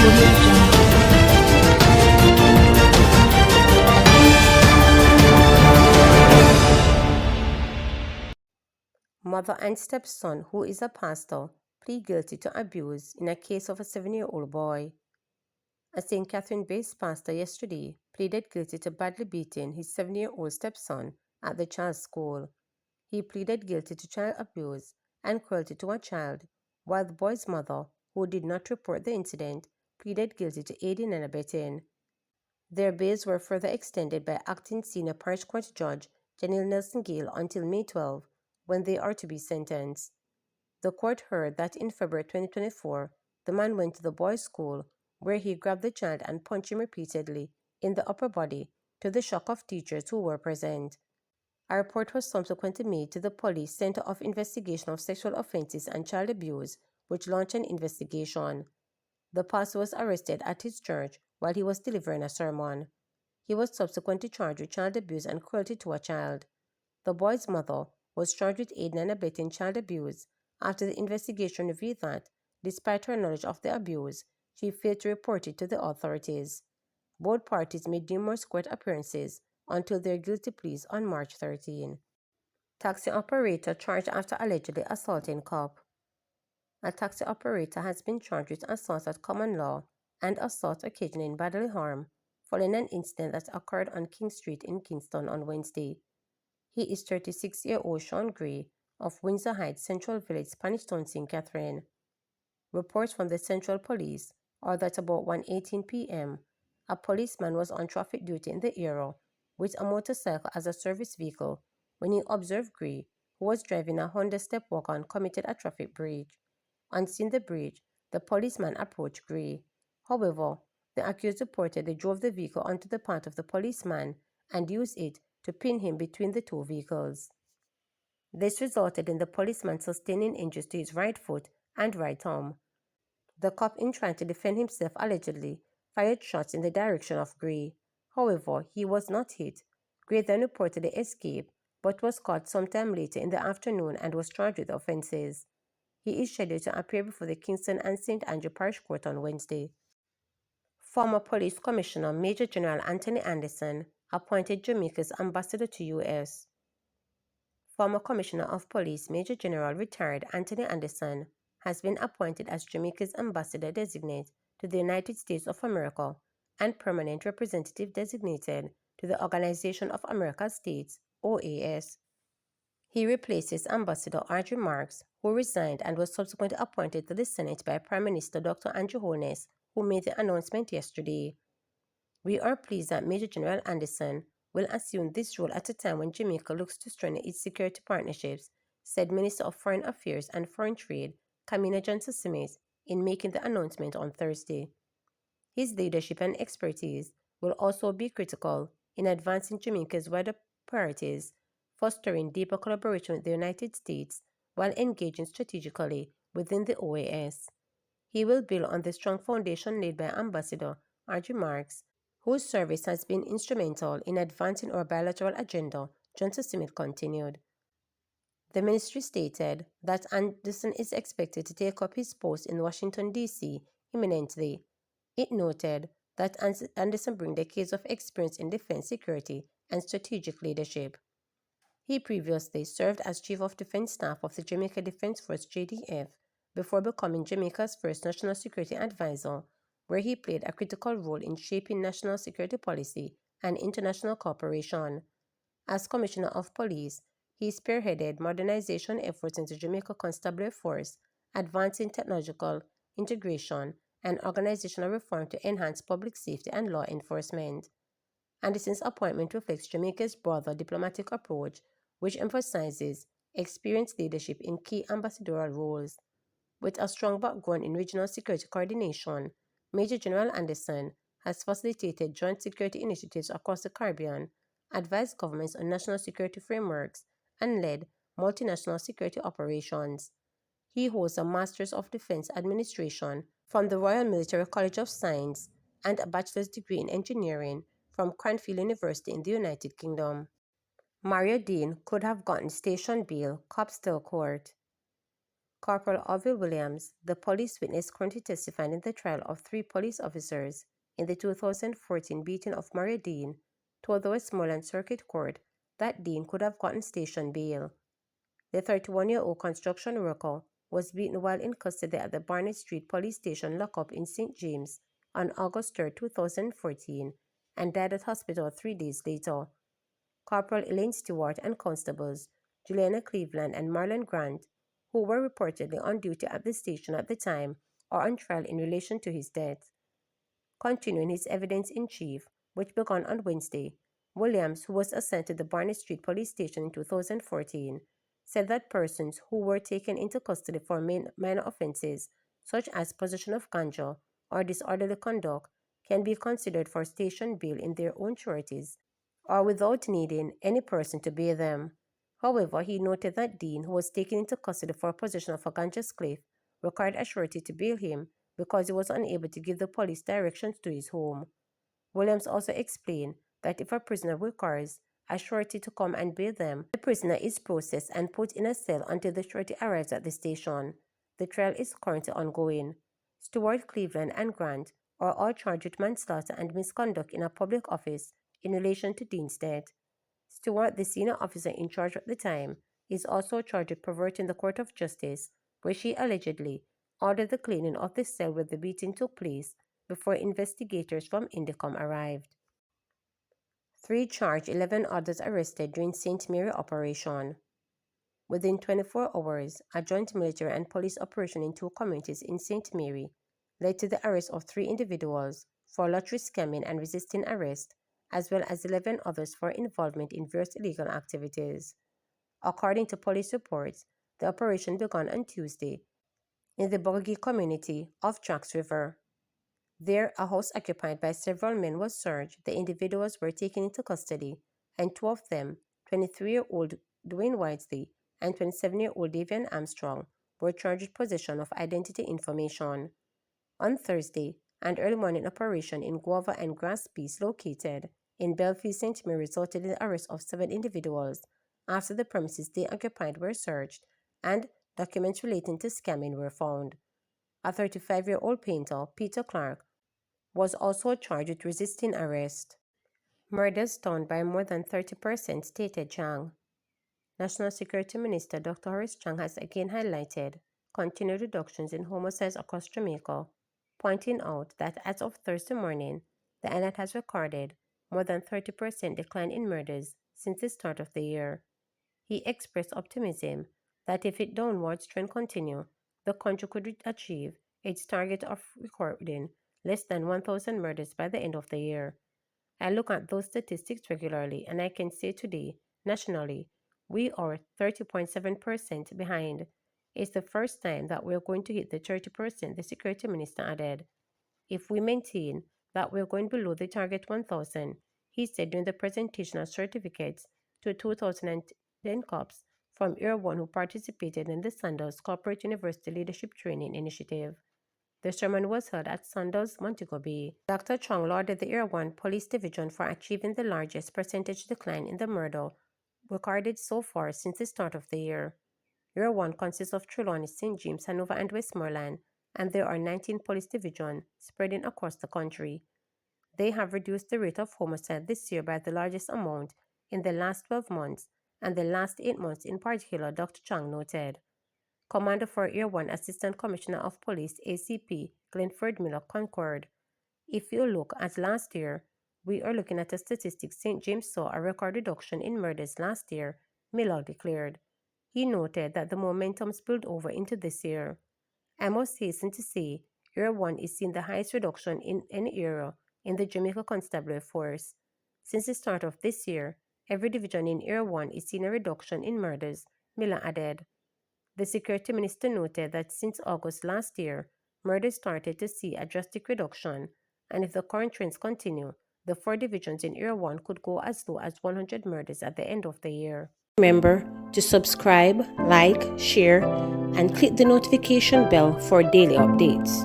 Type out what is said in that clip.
Audio Jungle. Mother and stepson, who is a pastor, plead guilty to abuse in a case of a 7-year-old boy. A St. Catherine-based pastor yesterday pleaded guilty to badly beating his 7-year-old stepson at the child's school. He pleaded guilty to child abuse and cruelty to a child, while the boy's mother, who did not report the incident, pleaded guilty to aiding and abetting. Their bails were further extended by acting senior parish court judge Janelle Nelson Gale until May 12, when they are to be sentenced. The court heard that in February 2024, the man went to the boys' school, where he grabbed the child and punched him repeatedly in the upper body, to the shock of teachers who were present. A report was subsequently made to the Police Center of Investigation of Sexual Offenses and Child Abuse, which launched an investigation. The pastor was arrested at his church while he was delivering a sermon. He was subsequently charged with child abuse and cruelty to a child. The boy's mother was charged with aiding and abetting child abuse after the investigation revealed that, despite her knowledge of the abuse, she failed to report it to the authorities. Both parties made numerous court appearances until their guilty pleas on March 13. Taxi operator charged after allegedly assaulting cop. A taxi operator has been charged with assault at common law and assault occasioning bodily harm following an incident that occurred on King Street in Kingston on Wednesday. He is 36-year-old Sean Gray of Windsor Heights, Central Village, Spanish Town, St. Catherine. Reports from the Central Police are that about 1:18 p.m., a policeman was on traffic duty in the area with a motorcycle as a service vehicle when he observed Gray, who was driving a Honda Step wagon, committed a traffic breach. On seeing the breach, the policeman approached Gray. However, the accused reportedly drove the vehicle onto the path of the policeman and used it to pin him between the two vehicles. This resulted in the policeman sustaining injuries to his right foot and right arm. The cop, in trying to defend himself, allegedly fired shots in the direction of Gray. However, he was not hit. Gray then reportedly escaped, but was caught sometime later in the afternoon and was charged with offenses. He is scheduled to appear before the Kingston and St. Andrew Parish Court on Wednesday. Former Police Commissioner Major General Anthony Anderson appointed Jamaica's ambassador to U.S. Former Commissioner of Police Major General retired Anthony Anderson has been appointed as Jamaica's ambassador designate to the United States of America and permanent representative designated to the Organization of American States, OAS. He replaces Ambassador Audrey Marks, who resigned and was subsequently appointed to the Senate by Prime Minister Dr. Andrew Holness, who made the announcement yesterday. We are pleased that Major General Anderson will assume this role at a time when Jamaica looks to strengthen its security partnerships, said Minister of Foreign Affairs and Foreign Trade, Kamina Johnson-Smith, in making the announcement on Thursday. His leadership and expertise will also be critical in advancing Jamaica's wider priorities, fostering deeper collaboration with the United States while engaging strategically within the OAS. He will build on the strong foundation laid by Ambassador Audrey Marks, whose service has been instrumental in advancing our bilateral agenda, Johnson Smith continued. The ministry stated that Anderson is expected to take up his post in Washington, D.C. imminently. It noted that Anderson brings decades of experience in defense security and strategic leadership. He previously served as Chief of Defense Staff of the Jamaica Defense Force JDF before becoming Jamaica's first National Security Advisor, where he played a critical role in shaping national security policy and international cooperation. As Commissioner of Police, he spearheaded modernization efforts in the Jamaica Constabulary Force, advancing technological integration and organizational reform to enhance public safety and law enforcement. Anderson's appointment reflects Jamaica's broader diplomatic approach, which emphasizes experienced leadership in key ambassadorial roles. With a strong background in regional security coordination, Major General Anderson has facilitated joint security initiatives across the Caribbean, advised governments on national security frameworks, and led multinational security operations. He holds a Master's of Defense Administration from the Royal Military College of Science and a bachelor's degree in engineering from Cranfield University in the United Kingdom. Mario Dean could have gotten station bail, cops tell court. Corporal Orville Williams, the police witness currently testifying in the trial of 3 police officers in the 2014 beating of Maria Dean, told the Westmoreland Circuit Court that Dean could have gotten station bail. The 31-year-old construction worker was beaten while in custody at the Barnett Street Police Station lockup in St. James on August 3, 2014, and died at hospital 3 days later. Corporal Elaine Stewart and constables Juliana Cleveland and Marlon Grant, who were reportedly on duty at the station at the time, are on trial in relation to his death. Continuing his evidence in chief, which began on Wednesday, Williams, who was assigned to the Barnett Street Police Station in 2014, said that persons who were taken into custody for minor offenses, such as possession of ganja or disorderly conduct, can be considered for station bail in their own sureties or without needing any person to bail them. However, he noted that Dean, who was taken into custody for possession of a ganja spliff, required a surety to bail him because he was unable to give the police directions to his home. Williams also explained that if a prisoner requires a surety to come and bail them, the prisoner is processed and put in a cell until the surety arrives at the station. The trial is currently ongoing. Stewart, Cleveland, and Grant are all charged with manslaughter and misconduct in a public office in relation to Dean's death. Stewart, the senior officer in charge at the time, is also charged with perverting the court of justice, where she allegedly ordered the cleaning of the cell where the beating took place before investigators from Indicom arrived. 3 charged, 11 others arrested during St. Mary operation. Within 24 hours, a joint military and police operation in 2 communities in St. Mary led to the arrest of 3 individuals for lottery scamming and resisting arrest, as well as 11 others for involvement in various illegal activities. According to police reports, the operation began on Tuesday in the Bogi community of Tracks River. There, a house occupied by several men was searched. The individuals were taken into custody, and 2 of them, 23-year-old Dwayne Whiteley and 27-year-old Davian Armstrong, were charged with possession of identity information. On Thursday, an early morning operation in Guava and Grass Peace located in Bellevue, St. Mary resulted in the arrest of 7 individuals after the premises they occupied were searched and documents relating to scamming were found. A 35-year-old painter, Peter Clark, was also charged with resisting arrest. Murders down by more than 30%, stated Chang. National Security Minister Dr. Horace Chang has again highlighted continued reductions in homicides across Jamaica, pointing out that as of Thursday morning, the island has recorded more than 30% decline in murders since the start of the year. He expressed optimism that if its downward trend continues, the country could achieve its target of recording less than 1,000 murders by the end of the year. I look at those statistics regularly, and I can say today, nationally, we are 30.7% behind. It's the first time that we're going to hit the 30%, the Security Minister added. If we maintain that we're going below the target 1,000, he said during the presentation of certificates to 2,010 cops from Year 1 who participated in the Sandals Corporate University Leadership Training Initiative. The sermon was held at Sandals, Montego Bay. Dr. Chong lauded the Year 1 Police Division for achieving the largest percentage decline in the murder recorded so far since the start of the year. Year 1 consists of Trelawney, St. James, Hanover, and Westmoreland, and there are 19 police divisions spreading across the country. They have reduced the rate of homicide this year by the largest amount in the last 12 months, and the last 8 months in particular, Dr. Chang noted. Commander for Year 1 Assistant Commissioner of Police ACP Glenford Miller concurred. If you look at last year, we are looking at a statistic St. James saw a record reduction in murders last year, Miller declared. He noted that the momentum spilled over into this year. I must hasten to say, Year 1 is seeing the highest reduction in any era in the Jamaica Constabulary Force. Since the start of this year, every division in Year 1 is seeing a reduction in murders, Miller added. The Security Minister noted that since August last year, murders started to see a drastic reduction, and if the current trends continue, the 4 divisions in Year 1 could go as low as 100 murders at the end of the year. Remember to subscribe, like, share, and click the notification bell for daily updates.